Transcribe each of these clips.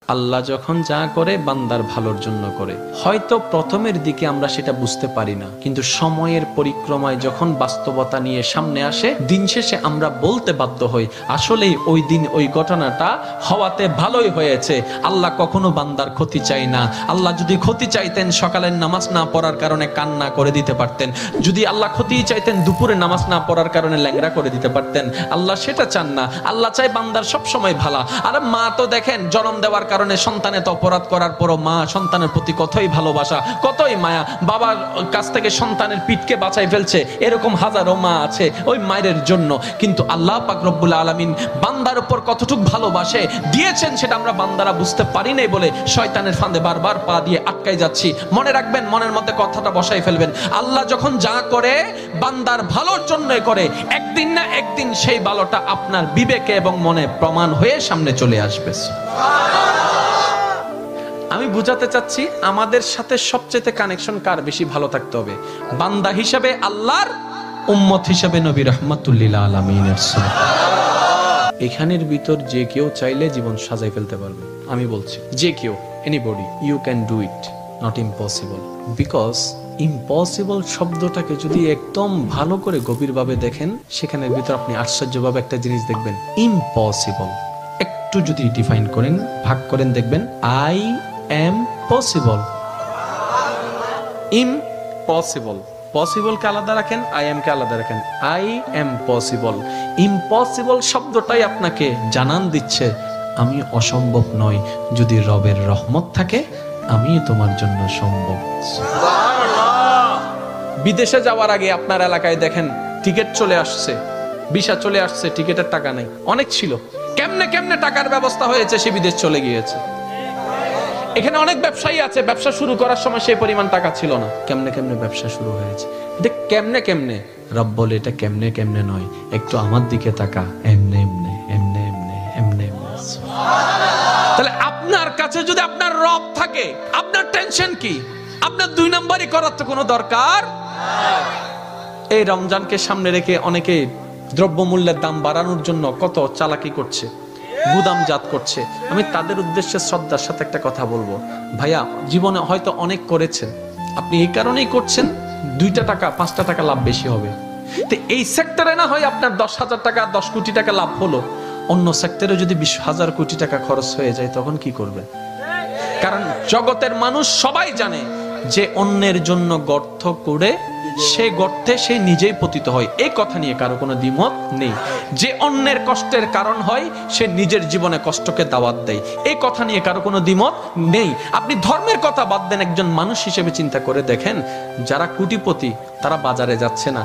আল্লাহ যখন যা করে বান্দার ভালোর জন্য করে। হয়তো প্রথমের দিকে আমরা সেটা বুঝতে পারি না, কিন্তু সময়ের পরিক্রমায় যখন বাস্তবতা নিয়ে সামনে আসে, দিন শেষে আমরা বলতে বাধ্য হই আসলেই ওই দিন ওই ঘটনাটা হওয়াতে ভালোই হয়েছে। আল্লাহ কখনো বান্দার ক্ষতি চাই না। আল্লাহ যদি ক্ষতি চাইতেন সকালের নামাজ না পড়ার কারণে কান্না করে দিতে পারতেন, যদি আল্লাহ ক্ষতি চাইতেন দুপুরে নামাজ না পড়ার কারণে ল্যাংড়া করে দিতে পারতেন। আল্লাহ সেটা চান না। আল্লাহ চাই বান্দার সব সময় ভালো। আর মা তো দেখেন জন্ম দেওয়ার কারণে সন্তানের তো অপরাধ করার পরও মা সন্তানের প্রতি কতই ভালোবাসা, কতই মায়া, বাবার কাছ থেকে সন্তানের পিঠকে বাঁচাই ফেলছে, এরকম হাজারো মা আছে ওই মায়ের জন্য। কিন্তু আল্লাহ পাক রব্বুল আলামিন বান্দার উপর কতটুকু ভালোবাসে দিয়েছেন সেটা আমরা বান্দারা বুঝতে পারি নাই বলে শয়তানের ফাঁদে বারবার পা দিয়ে আটকাই যাচ্ছি। মনে রাখবেন, মনের মধ্যে কথাটা বসাই ফেলবেন, আল্লাহ যখন যা করে বান্দার ভালোর জন্যই করে। একদিন না একদিন সেই ভালোটা আপনার বিবেকে এবং মনে প্রমাণ হয়ে সামনে চলে আসবে। আমি বুঝাতে চাচ্ছি আমাদের সাথে সবচেয়ে কানেকশন কার বেশি ভালো থাকতে হবে? বান্দা হিসেবে আল্লাহর, উম্মত হিসেবে নবী রাহমাতুল লিল আলামিনের। এখানের ভিতর যে কেউ চাইলে জীবন সাজাই ফেলতে পারবে। আমি বলছি যে কেউ, anybody, you can do it, not impossible. Because impossible শব্দটাকে যদি একদম ভালো করে গভীরভাবে দেখেন, সেখানের ভিতর আপনি আশ্চর্যভাবে একটা জিনিস দেখবেন। ইম্পসিবল একটু যদি ডিফাইন করেন, ভাগ করেন, দেখবেন I am possible. Impossible, possible কে আলাদা রাখেন, আই এম কে আলাদা রাখেন। I am possible. ইম্পসিবল শব্দটাই আপনাকে জানান দিচ্ছে আমি অসম্ভব নই, যদি রবের রহমত থাকে আমি তোমার জন্য সম্ভব। বিদেশে যাওয়ার আগে আপনার এলাকায় দেখেন টিকিট চলে আসছে, ভিসা চলে আসছে, টিকিটের টাকা নেই। অনেক ছিল, কেমনে কেমনে টাকার ব্যবস্থা হয়েছে, সে বিদেশ চলে গিয়েছে। এখানে অনেক ব্যবসায়ী আছে, ব্যবসা শুরু করার সময় সেই পরিমাণ টাকা ছিল না, কেমনে কেমনে ব্যবসা শুরু হয়েছে। এটা কেমনে কেমনে? রব বলে এটা কেমনে কেমনে নয়, একটু আমার দিকে তাকা, এমনে এমনে এমনে এমনে এমনে এমনে। তাহলে আপনার কাছে যদি আপনার রব থাকে, আপনার টেনশন কি? আপনার দুই নম্বরই করার তো কোনো দরকার। এই রমজানকে সামনে রেখে অনেকে দ্রব্যমূল্যের দাম বাড়ানোর জন্য কত চালাকি করছে, গুদামজাত করছে। আমি তাদের উদ্দেশ্যে শ্রদ্ধার সাথে একটা কথা বলবো, ভাইয়া জীবনে হয়তো অনেক করেছেন, আপনি এই কারণেই করছেন 2টা টাকা 5টা টাকা লাভ বেশি হবে। তো এই সেক্টরে না হয় আপনার 10,000 টাকা 10 কোটি টাকা লাভ হলো, অন্য সেক্টরে যদি 20,000 কোটি টাকা খরচ হয়ে যায় তখন কি করবে? কারণ জগতের মানুষ সবাই জানে যে অন্যের জন্য গর্ত করে সে গর্তে সে নিজেই পতিত হয়, এই কথা নিয়ে কারো কোনো দ্বিমত নেই। যে অন্যের কষ্টের কারণ হয় সে নিজের জীবনে কষ্টকে দাওয়াত দেয়, এই কথা নিয়ে কারো কোনো দ্বিমত নেই। আপনি ধর্মের কথা বাদ দেন, একজন মানুষ হিসেবে চিন্তা করে দেখেন, যারা কোটিপতি তারা বাজারে যাচ্ছে না,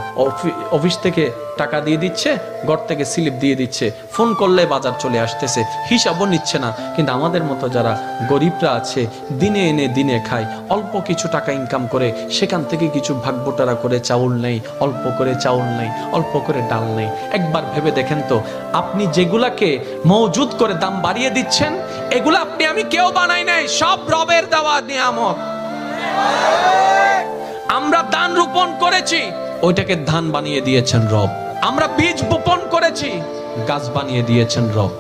অফিস থেকে টাকা দিয়ে দিচ্ছে, ঘর থেকে স্লিপ দিয়ে দিচ্ছে, ফোন করলে বাজার চলে আসতেছে, হিসাবও নিচ্ছে না। কিন্তু আমাদের মতো যারা গরিবরা আছে, দিনে এনে দিনে খায়, অল্প কিছু টাকা ইনকাম করে সেখান থেকে কিছু ভাগবটারা করে চাউল নেই, অল্প করে চাউল নেই, অল্প করে ডাল নেই। একবার ভেবে দেখেন তো, আপনি যেগুলাকে মওজুদ করে দাম বাড়িয়ে দিচ্ছেন, এগুলা আপনি আমি কেউ বানাই নাই, সব রবের দেওয়া নিয়ামত। আমরা ধান রোপণ করেছি, ওইটাকে ধান বানিয়ে দিয়েছেন রব। আমরা বীজ বপন করেছি, গাছ বানিয়ে দিয়েছেন রব।